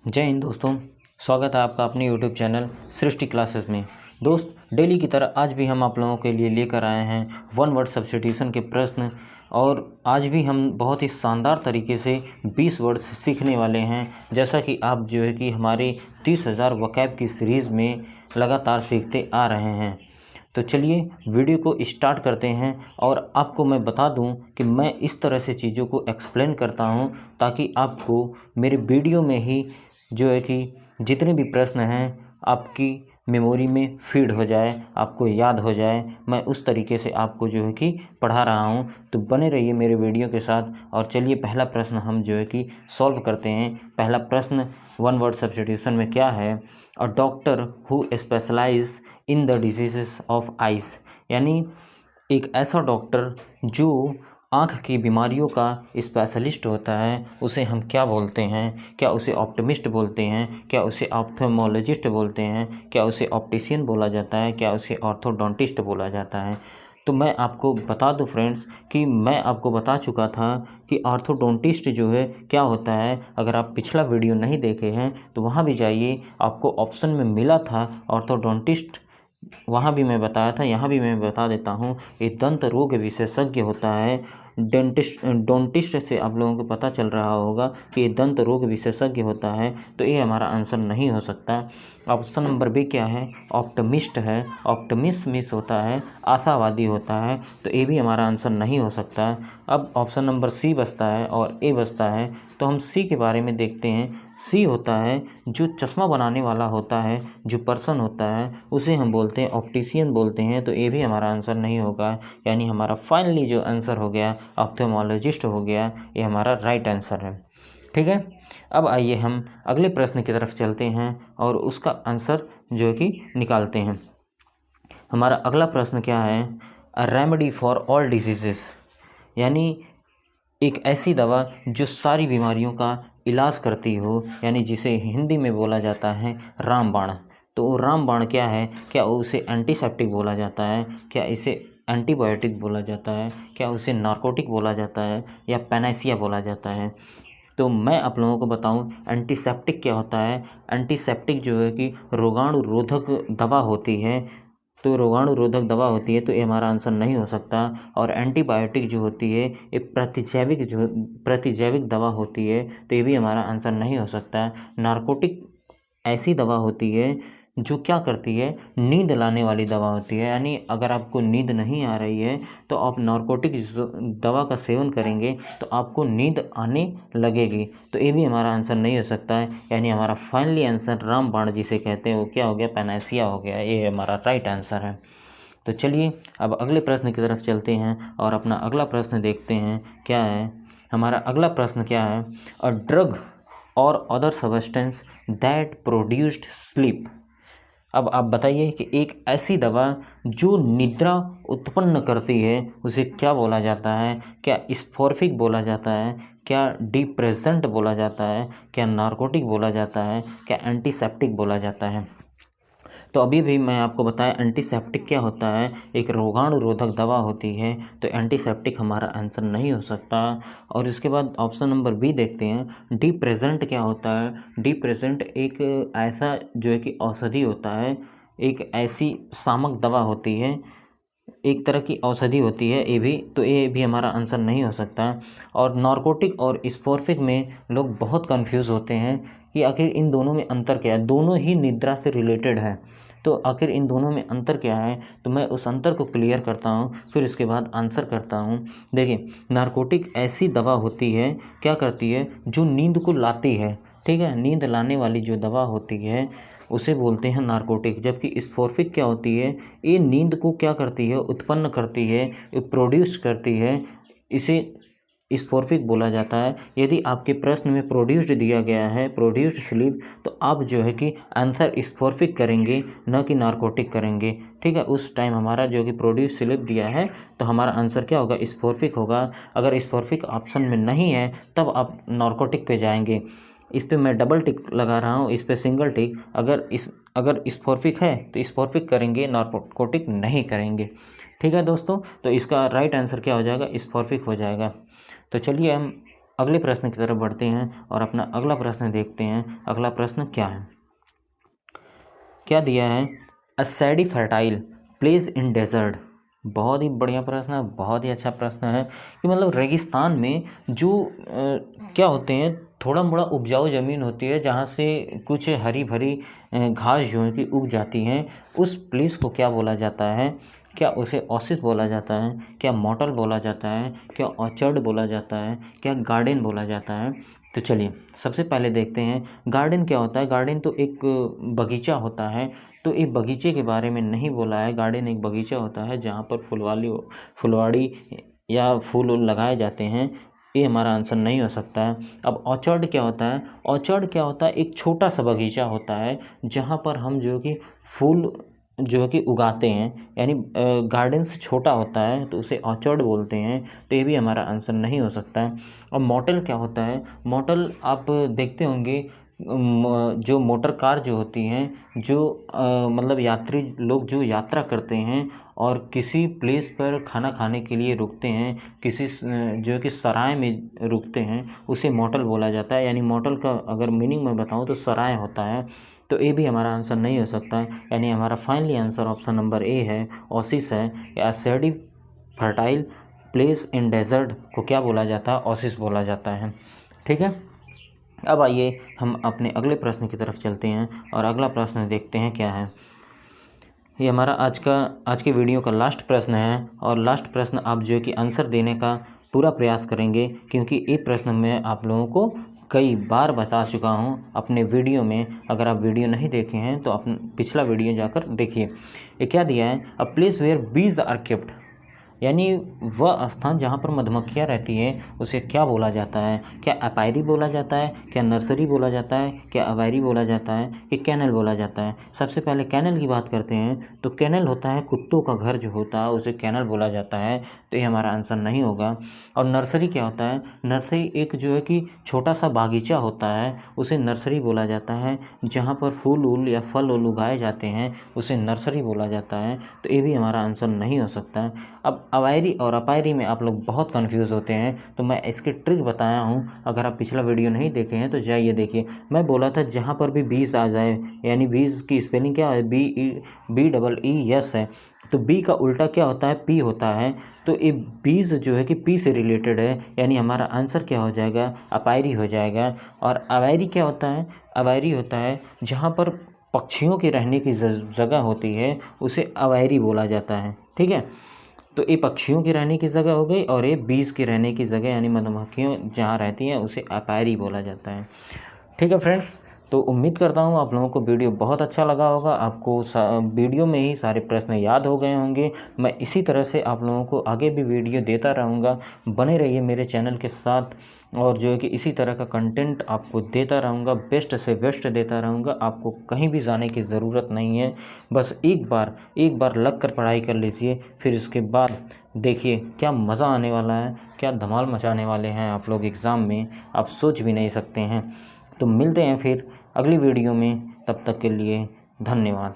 जय हिंद दोस्तों। स्वागत है आपका अपने YouTube चैनल सृष्टि क्लासेस में। दोस्त, डेली की तरह आज भी हम आप लोगों के लिए लेकर आए हैं वन वर्ड सब्स्टिट्यूशन के प्रश्न। और आज भी हम बहुत ही शानदार तरीके से 20 वर्ड्स सीखने वाले हैं, जैसा कि आप जो है कि हमारे 30,000 वोकैब की सीरीज़ में लगातार सीखते आ रहे हैं। तो चलिए वीडियो को स्टार्ट करते हैं। और आपको मैं बता दूं कि मैं इस तरह से चीज़ों को एक्सप्लेन करता हूं ताकि आपको मेरे वीडियो में ही जो है कि जितने भी प्रश्न हैं आपकी मेमोरी में फीड हो जाए, आपको याद हो जाए। मैं उस तरीके से आपको जो है कि पढ़ा रहा हूं, तो बने रहिए मेरे वीडियो के साथ। और चलिए पहला प्रश्न हम जो है कि सॉल्व करते हैं। पहला प्रश्न वन वर्ड सब्स्टिट्यूशन में क्या है? A doctor who specialise in the diseases of eyes, यानी एक ऐसा डॉक्टर जो आँख की बीमारियों का स्पेशलिस्ट होता है, उसे हम क्या बोलते हैं? क्या उसे ऑप्टिमिस्ट बोलते हैं? क्या उसे ऑप्थेल्मोलॉजिस्ट बोलते हैं? क्या उसे ऑप्टिशियन बोला जाता है? क्या उसे ऑर्थोडोंटिस्ट बोला जाता है? तो मैं आपको बता दूं फ्रेंड्स कि मैं आपको बता चुका था कि ऑर्थोडोंटिस्ट जो है क्या होता है। अगर आप पिछला वीडियो नहीं देखे हैं तो वहाँ भी जाइए, आपको ऑप्शन में मिला था ऑर्थोडोंटिस्ट, वहाँ भी मैं बताया था, यहाँ भी मैं बता देता हूँ। ये दंत रोग विशेषज्ञ होता है। डोंटिस्ट से आप लोगों को पता चल रहा होगा कि ये दंत रोग विशेषज्ञ होता है, तो ये हमारा आंसर नहीं हो सकता। ऑप्शन नंबर बी क्या है? ऑप्टिमिस्ट है। ऑप्टिमिस्ट होता है आशावादी होता है, तो ये भी हमारा आंसर नहीं हो सकता। अब ऑप्शन नंबर सी बचता है और ए बचता है, तो हम सी के बारे में देखते हैं। सी होता है जो चश्मा बनाने वाला होता है, जो पर्सन होता है, उसे हम बोलते हैं ऑप्टिशियन बोलते हैं, तो ये भी हमारा आंसर नहीं होगा। यानी हमारा फाइनली जो आंसर हो गया ऑप्थेल्मोलॉजिस्ट हो गया, ये हमारा राइट आंसर है। ठीक है, अब आइए हम अगले प्रश्न की तरफ चलते हैं और उसका आंसर जो है कि निकालते हैं। हमारा अगला प्रश्न क्या है? A remedy for all diseases, यानी एक ऐसी दवा जो सारी बीमारियों का इलाज करती हो, यानी जिसे हिंदी में बोला जाता है रामबाण। तो रामबाण क्या है? क्या उसे एंटीसेप्टिक बोला जाता है? क्या इसे एंटीबायोटिक बोला जाता है? क्या उसे नार्कोटिक बोला जाता है? या पैनासिया बोला जाता है? तो मैं आप लोगों को बताऊं एंटीसेप्टिक क्या होता है। एंटीसेप्टिक जो है कि रोगाणु रोधक दवा होती है, तो रोगाणु रोधक दवा होती है, तो ये हमारा आंसर नहीं हो सकता। और एंटीबायोटिक जो होती है ये प्रतिजैविक दवा होती है, तो ये भी हमारा आंसर नहीं हो सकता। नार्कोटिक ऐसी दवा होती है जो क्या करती है, नींद लाने वाली दवा होती है। यानी अगर आपको नींद नहीं आ रही है तो आप नार्कोटिक दवा का सेवन करेंगे तो आपको नींद आने लगेगी, तो ये भी हमारा आंसर नहीं हो सकता है। यानी हमारा फाइनली आंसर रामबाण जिसे कहते हैं वो क्या हो गया? पैनासिया हो गया। ये हमारा राइट आंसर है। तो चलिए अब अगले प्रश्न की तरफ चलते हैं और अपना अगला प्रश्न देखते हैं क्या है। हमारा अगला प्रश्न क्या है? अ ड्रग और other substance that produced sleep. अब आप बताइए कि एक ऐसी दवा जो निद्रा उत्पन्न करती है उसे क्या बोला जाता है? क्या स्फोर्फिक बोला जाता है? क्या डिप्रेसेंट बोला जाता है? क्या नार्कोटिक बोला जाता है? क्या एंटीसेप्टिक बोला जाता है? तो अभी भी मैं आपको बताया एंटीसेप्टिक क्या होता है, एक रोगाणु रोधक दवा होती है, तो एंटीसेप्टिक हमारा आंसर नहीं हो सकता। और इसके बाद ऑप्शन नंबर बी देखते हैं। डी प्रेजेंट क्या होता है? डी प्रेजेंट एक ऐसा जो है कि औषधि होता है, एक ऐसी सामक दवा होती है, एक तरह की औषधि होती है ये भी, तो ये भी हमारा आंसर नहीं हो सकता। और नार्कोटिक और स्पोर्फिक में लोग बहुत कंफ्यूज होते हैं कि आखिर इन दोनों में अंतर क्या है। दोनों ही निद्रा से रिलेटेड है, तो आखिर इन दोनों में अंतर क्या है? तो मैं उस अंतर को क्लियर करता हूँ, फिर इसके बाद आंसर करता हूँ। देखिए, नार्कोटिक ऐसी दवा होती है, क्या करती है, जो नींद को लाती है। ठीक है, नींद लाने वाली जो दवा होती है उसे बोलते हैं नार्कोटिक। जबकि स्पोर्फिक क्या होती है? ये नींद को क्या करती है? उत्पन्न करती है, ये प्रोड्यूस करती है, इसे स्पोर्फिक बोला जाता है। यदि आपके प्रश्न में प्रोड्यूस्ड दिया गया है, प्रोड्यूस्ड स्लीप, तो आप जो है कि आंसर स्पोर्फिक करेंगे, न कि नार्कोटिक करेंगे। ठीक है, उस टाइम हमारा जो कि प्रोड्यूस स्लीप दिया है तो हमारा आंसर क्या होगा? स्पोर्फिक होगा। अगर स्पोर्फिक ऑप्शन में नहीं है तब आप नार्कोटिक पे जाएंगे। इस पे मैं डबल टिक लगा रहा हूँ, इस पे सिंगल टिक। अगर स्पोर्फिक है तो स्पोर्फिक करेंगे, नार्कोटिक नहीं करेंगे। ठीक है दोस्तों, तो इसका राइट आंसर क्या हो जाएगा? स्पोर्फिक हो जाएगा। तो चलिए हम अगले प्रश्न की तरफ बढ़ते हैं और अपना अगला प्रश्न देखते हैं। अगला प्रश्न क्या है, क्या दिया है, अ सैडी फर्टाइल प्लेस इन डेजर्ट। बहुत ही बढ़िया प्रश्न है, बहुत ही अच्छा प्रश्न है कि मतलब रेगिस्तान में जो क्या होते हैं, थोड़ा मोड़ा उपजाऊ ज़मीन होती है जहाँ से कुछ हरी भरी घास जो है कि उग जाती हैं, उस प्लेस को क्या बोला जाता है? क्या उसे ओसिस बोला जाता है, क्या मॉटल बोला जाता है, क्या ऑर्चर्ड बोला जाता है, क्या गार्डन बोला जाता है? तो चलिए सबसे पहले देखते हैं गार्डन क्या होता है। गार्डन तो एक बगीचा होता है, तो एक बगीचे के बारे में नहीं बोला है। गार्डन एक बगीचा होता है जहाँ पर फुलवाड़ी या फूल लगाए जाते हैं। ये हमारा आंसर नहीं हो सकता है। अब ऑर्चर्ड क्या होता है? ऑर्चर्ड क्या होता है? एक छोटा सा बगीचा होता है जहाँ पर हम जो कि फूल जो है कि उगाते हैं, यानी गार्डन से छोटा होता है तो उसे ऑर्चर्ड बोलते हैं। तो ये भी हमारा आंसर नहीं हो सकता है। और मॉटल क्या होता है? मॉटल आप देखते होंगे जो मोटर कार जो होती हैं, जो मतलब यात्री लोग जो यात्रा करते हैं और किसी प्लेस पर खाना खाने के लिए रुकते हैं, किसी जो है कि सराय में रुकते हैं, उसे मोटल बोला जाता है। यानी मोटल का अगर मीनिंग मैं बताऊं तो सराय होता है। तो ए भी हमारा आंसर नहीं हो सकता है। यानी हमारा finally answer option number A है, ओसिस है। या सैडी फर्टाइल प्लेस इन डेजर्ट को क्या बोला जाता है? ओसिस बोला जाता है। ठीक है, अब आइए हम अपने अगले प्रश्न की तरफ चलते हैं और अगला प्रश्न देखते हैं क्या है। ये हमारा आज के वीडियो का लास्ट प्रश्न है और लास्ट प्रश्न आप जो है कि आंसर देने का पूरा प्रयास करेंगे, क्योंकि ये प्रश्न मैं आप लोगों को कई बार बता चुका हूँ अपने वीडियो में। अगर आप वीडियो नहीं देखे हैं तो अपना पिछला वीडियो जाकर देखिए। ये क्या दिया है, a place where bees are kept, यानी वह स्थान जहाँ पर मधुमक्खियाँ रहती हैं उसे क्या बोला जाता है? क्या अपायरी बोला जाता है, क्या नर्सरी बोला जाता है, क्या अवायरी बोला जाता है, कि कैनल बोला जाता है? सबसे पहले कैनल की बात करते हैं तो कैनल होता है कुत्तों का घर जो होता है उसे कैनल बोला जाता है। तो ये हमारा आंसर नहीं होगा। और नर्सरी क्या होता है? नर्सरी एक जो है कि छोटा सा बागीचा होता है, उसे नर्सरी बोला जाता है। जहाँ पर फूल उल या फल उल उगाए जाते हैं उसे नर्सरी बोला जाता है। तो ये भी हमारा आंसर नहीं हो सकता है। अब अवायरी और अपायरी में आप लोग बहुत कंफ्यूज होते हैं, तो मैं इसकी ट्रिक बताया हूँ। अगर आप पिछला वीडियो नहीं देखे हैं तो जाइए देखिए। मैं बोला था जहाँ पर भी बीज आ जाए, यानी बीज की स्पेलिंग क्या है? BEES है। तो बी का उल्टा क्या होता है? पी होता है। तो ये बीज जो है कि पी से रिलेटेड है, यानी हमारा आंसर क्या हो जाएगा? अपायरी हो जाएगा। और अवायरी क्या होता है? अवायरी होता है जहाँ पर पक्षियों के रहने की जगह होती है, उसे अवायरी बोला जाता है। ठीक है, तो ये पक्षियों की रहने की जगह हो गई और ये बीज की रहने की जगह यानी मधुमक्खियों जहाँ रहती हैं उसे अपायरी बोला जाता है। ठीक है फ्रेंड्स, तो उम्मीद करता हूँ आप लोगों को वीडियो बहुत अच्छा लगा होगा। आपको वीडियो में ही सारे प्रश्न याद हो गए होंगे। मैं इसी तरह से आप लोगों को आगे भी वीडियो देता रहूँगा। बने रहिए मेरे चैनल के साथ और जो है कि इसी तरह का कंटेंट आपको देता रहूँगा, बेस्ट से बेस्ट देता रहूँगा। आपको कहीं भी जाने की ज़रूरत नहीं है, बस एक बार लग कर पढ़ाई कर लीजिए, फिर इसके बाद देखिए क्या मज़ा आने वाला है, क्या धमाल मचाने वाले हैं आप लोग एग्ज़ाम में, आप सोच भी नहीं सकते हैं। तो मिलते हैं फिर अगली वीडियो में, तब तक के लिए धन्यवाद।